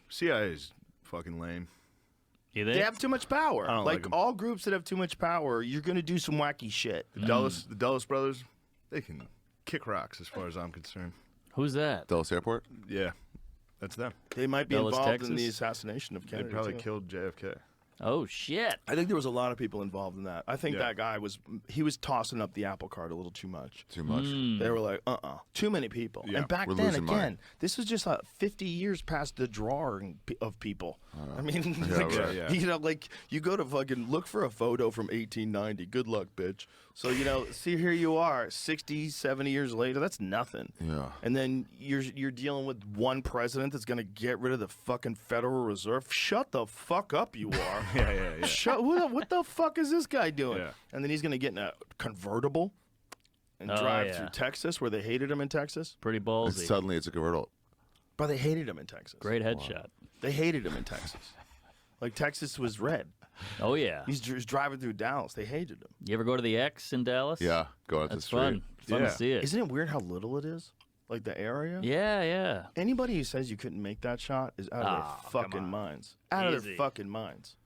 CIA's fucking lame. You think? They have too much power. I don't like 'em. All groups that have too much power, you're going to do some wacky shit. The Dulles brothers, they can kick rocks as far as I'm concerned. Who's that? Dulles Airport? Yeah, that's them. They might be Dulles, involved in Texas? the assassination of They Kennedy. probably too. killed JFK. Oh shit! I think there was a lot of people involved in that. I think Yeah. that guy was tossing up the apple cart a little too much. Too much. They were like, too many people. Yeah, and back we're then, losing money. again, this was just 50 years past the drawing of people. I mean, right. Yeah. you know, like you go to fucking look for a photo from 1890. Good luck, bitch. So, you know, see, here you are, 60, 70 years later. That's nothing. Yeah. And then you're dealing with one president that's going to get rid of the fucking Federal Reserve. Shut the fuck up, you are. Yeah. What the fuck is this guy doing? Yeah. And then he's going to get in a convertible and Oh, drive yeah. through Texas, where they hated him in Texas. Pretty And ballsy. suddenly it's a convertible. Bro, they hated him in Texas. Great headshot. They hated him in Texas. Like, Texas was red. Oh yeah. He's driving through Dallas. They hated him. You ever go to the X in Dallas? Yeah, going up the That's street. fun. It's fun Yeah. to see it. Isn't it weird how little it is? Like, the area? Yeah. Anybody who says you couldn't make that shot is out of their come fucking on. minds. Out of Easy. their fucking minds.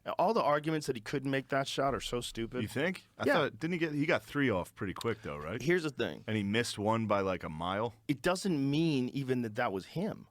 And all the arguments that he couldn't make that shot are so stupid. You think? I Yeah. thought he got 3 off pretty quick though, right? Here's the thing. And he missed one by like a mile. It doesn't mean even that was him.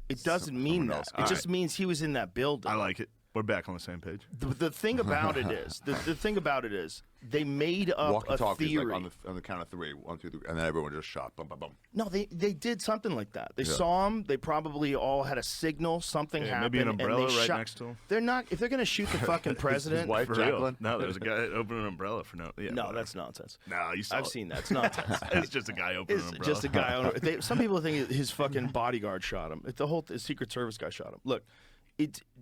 It doesn't mean that. else. It just means he was in that building. I like it. We're back on the same page. The thing about it is, the thing about it is, they made up Walkie a talkies theory. like on the count of 3, 1, 2, 3, and then everyone just shot. Boom, boom, boom. No, they did something like that. They saw him. They probably all had a signal. Something Yeah, happened. maybe an and umbrella they right shot. next to him. They're not. If they're going to shoot the fucking president, wife, For Jacqueline? real. No, there's a guy opening an umbrella for no. Yeah, no, whatever. that's nonsense. No, you saw I've it. seen that. It's nonsense. It's just a guy opening It's an umbrella. just a guy. Some people think his fucking bodyguard shot him. The Secret Service guy shot him. Look,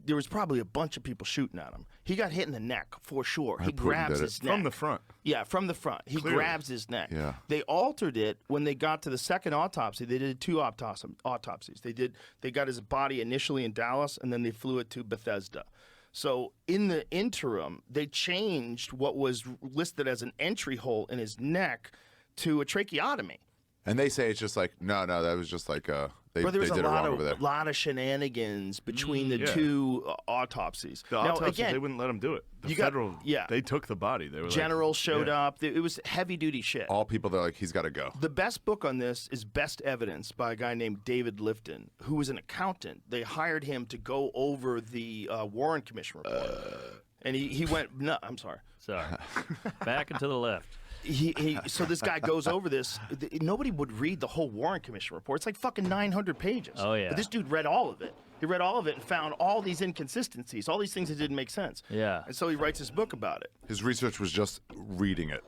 there was probably a bunch of people shooting at him. He got hit in the neck for sure. He Putin grabs did it. his neck From the front. Yeah, from the front. He Clearly. grabs his neck. Yeah. They altered it when they got to the second autopsy. They did 2 autopsies. They got his body initially in Dallas, and then they flew it to Bethesda. So in the interim, they changed what was listed as an entry hole in his neck to a tracheotomy. And they say it's just like, no, that was just like, they But there was did a it wrong over there. lot of shenanigans between the Yeah. 2 autopsies. The now, autopsy, again, they wouldn't let him do it. The you got- federal, yeah. they took the body. They were general like, showed yeah. up. It was heavy-duty shit. All people, they're like, he's got to go. The best book on this is Best Evidence by a guy named David Lifton, who was an accountant. They hired him to go over the Warren Commission report. And he went, no, I'm sorry. Sorry. Back and to the left. So this guy goes over this. Nobody would read the whole Warren Commission report. It's like fucking 900 pages. Oh, yeah. But this dude read all of it. He read all of it and found all these inconsistencies, all these things that didn't make sense. Yeah. And so he writes his book about it. His research was just reading it.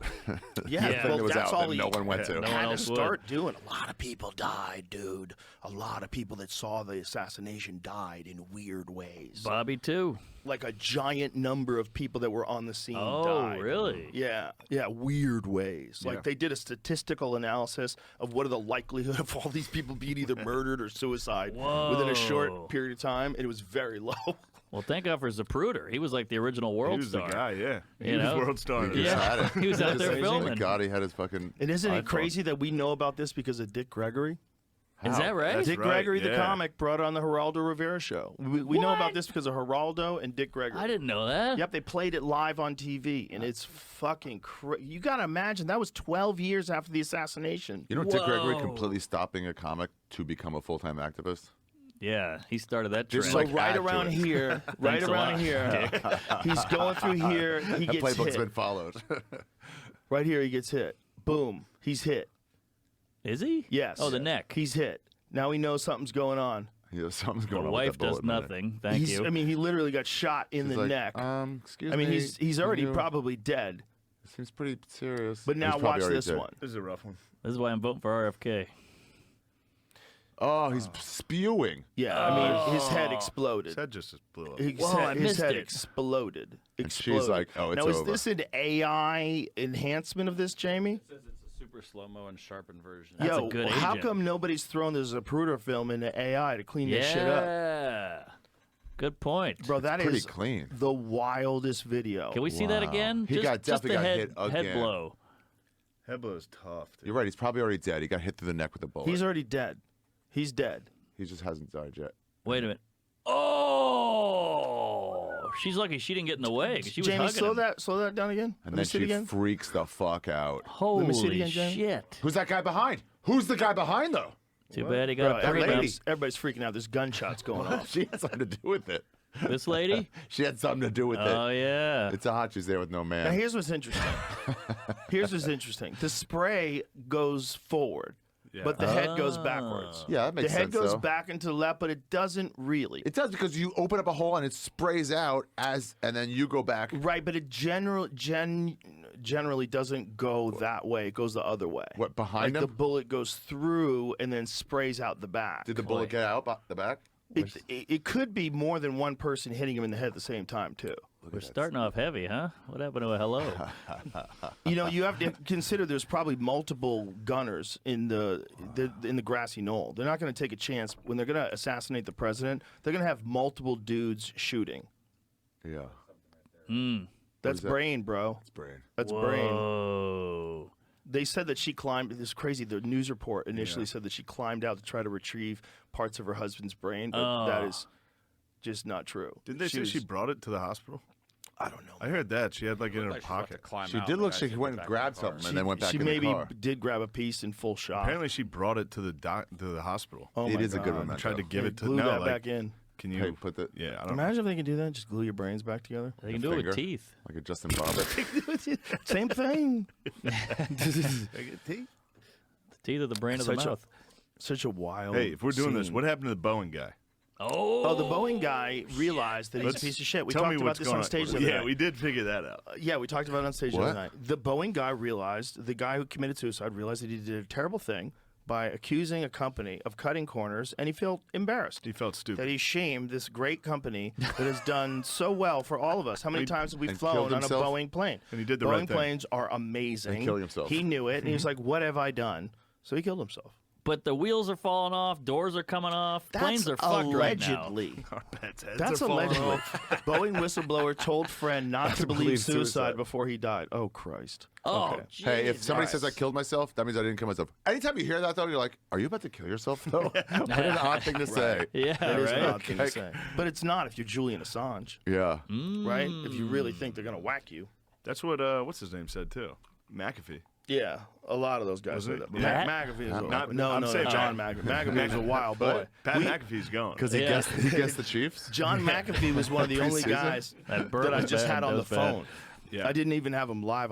Yeah, Yeah. well, It was that's out all that he no one went to. No one had to else would. start doing. A lot of people died, dude. A lot of people that saw the assassination died in weird ways. Bobby too. Like a giant number of people that were on the scene Oh, died. really? Yeah, weird ways. Like they did a statistical analysis of what are the likelihood of all these people being either murdered or suicide within a Whoa. short period of time, and it was very low. Well, thank God for Zapruder. He was like the original world He was star. the guy, yeah. He You was know? world star. He just had it. He was out there Thank filming. God he had his fucking. And isn't it iPhone. crazy that we know about this because of Dick Gregory? Is that right? That's Dick right, Gregory, the yeah. comic, brought on the Geraldo Rivera show. We know about this because of Geraldo and Dick Gregory. I didn't know that. Yep, they played it live on TV, and it's fucking crazy. You got to imagine, that was 12 years after the assassination. You know, Dick Gregory Whoa. completely stopping a comic to become a full-time activist. Yeah, he started that Just trend. So like right add to around it. here, right Thanks a around lot, here, he's going through here, he That gets playbook's hit. been followed. Right here, he gets hit. Boom, he's hit. Is he? Yes. Oh, the neck. He's hit. Now he knows something's going on. You know, something's The going on. wife with that does bullet, man. nothing. Thank you. I mean, he literally got shot in He's the like, neck. Excuse I mean, me. he's already can you- probably dead. It seems pretty serious. But now He's probably watch already this dead. one. This is a rough one. This is why I'm voting for RFK. Oh, he's spewing. Yeah, I mean, his head exploded. His head just blew up. His Whoa, I his missed head it. exploded. And she's like, "Oh, it's now, is over." this an AI enhancement of this, Jamie? It says it's a super slow-mo and sharpened version. That's Yo, a good how agent. come nobody's thrown the Zapruder film into AI to clean this shit up? Yeah. Good point. Bro, that pretty is clean. the wildest video. Can we see that Wow. again? He got- just definitely the got head, hit head again. blow. Head blow is tough. Dude. You're right. He's probably already dead. He got hit through the neck with a bullet. He's already dead. He's dead. He just hasn't died yet. Wait a minute. She's lucky she didn't get in the way. 'Cause she was Jamie, hugging him. slow that down again. And Let me then see it she again. freaks the fuck out. Holy me see it again, Jamie. shit. Who's that guy behind? Who's the guy behind, though? Too bad he Bro, got a three everybody's freaking out. There's gunshots going off. She had something to do with it. This lady? She had something to do with Oh, it. yeah. It's a hot she's there with no man. Now here's what's interesting. The spray goes forward, but the head goes backwards. Yeah, that makes The head sense, goes though. back into the left, but it doesn't really. It does because you open up a hole and it sprays out and then you go back. Right, but it generally doesn't go that way. It goes the other way. What, behind like him? the bullet goes through and then sprays out the back. Did the bullet get out the back? It could be more than one person hitting him in the head at the same time too. We're starting off heavy, huh? What happened to a hello? You know, you have to consider there's probably multiple gunners in the grassy knoll. They're not going to take a chance when they're going to assassinate the president. They're going to have multiple dudes shooting. Yeah. That's is that? brain, bro. It's brain. That's brain. Whoa. They said that she climbed. This is crazy. The news report initially said that she climbed out to try to retrieve parts of her husband's brain, but that is just not true. Didn't they say she brought it to the hospital? I don't know. I heard that. She had like it in her Like she's about to pocket. climb She out, did the look guy like she should went get and back in grabbed the car. something and then went back She in maybe the car. did grab a piece in full shot. Apparently, she brought it to the hospital. Oh It my is a good God. one. Tried to give it to glue that like, back in. Can you Hey, put the Yeah, I don't know. Imagine if they can do that. Just glue your brains back together. They can do it with finger. teeth. like a Justin Bieber. Same thing. The teeth of the brain of the Such a- mouth. Such a wild. Hey, if we're doing this, scene. what happened to the Boeing guy? Oh, The Boeing guy realized that he's a Let's- piece of shit. We Tell talked me about what's this going on stage the other Yeah, night. we did figure that out. Yeah, we talked about it on stage the What? other night. The Boeing guy realized, the guy who committed suicide realized that he did a terrible thing by accusing a company of cutting corners, and he felt embarrassed. He felt stupid. That he shamed this great company that has done so well for all of us. How many times have we and flown killed on a himself? Boeing plane? And he did the Boeing right thing. planes are amazing. And killed himself. He knew it, and he was like, "What have I done?" So he killed himself. but the wheels are falling off, doors are coming off, planes are fucked right now. allegedly. Our pets' heads That's are falling allegedly. off. Boeing whistleblower told friend not to believe suicide suicide. before he died. Oh Christ. Oh, Okay. Hey, if Jesus. somebody says I killed myself, that means I didn't kill myself. Anytime you hear that, though, you're like, are you about to kill yourself, though? What an odd thing to say. Yeah, That is an right? odd thing to say. But it's not if you're Julian Assange, Yeah. right? If you really think they're gonna whack you. That's what what's his name said too. McAfee. Yeah, a lot of those guys Was say it? that. Yeah. McAfee is Not- no, I'm no, saying John McAfee. McAfee is a wild boy. Pat McAfee's going. Because he Yeah. guessed the Chiefs? John McAfee was one of the only Preseason? guys That burp that I is just bad, had on the that's bad. phone. Yeah. I didn't even have him live.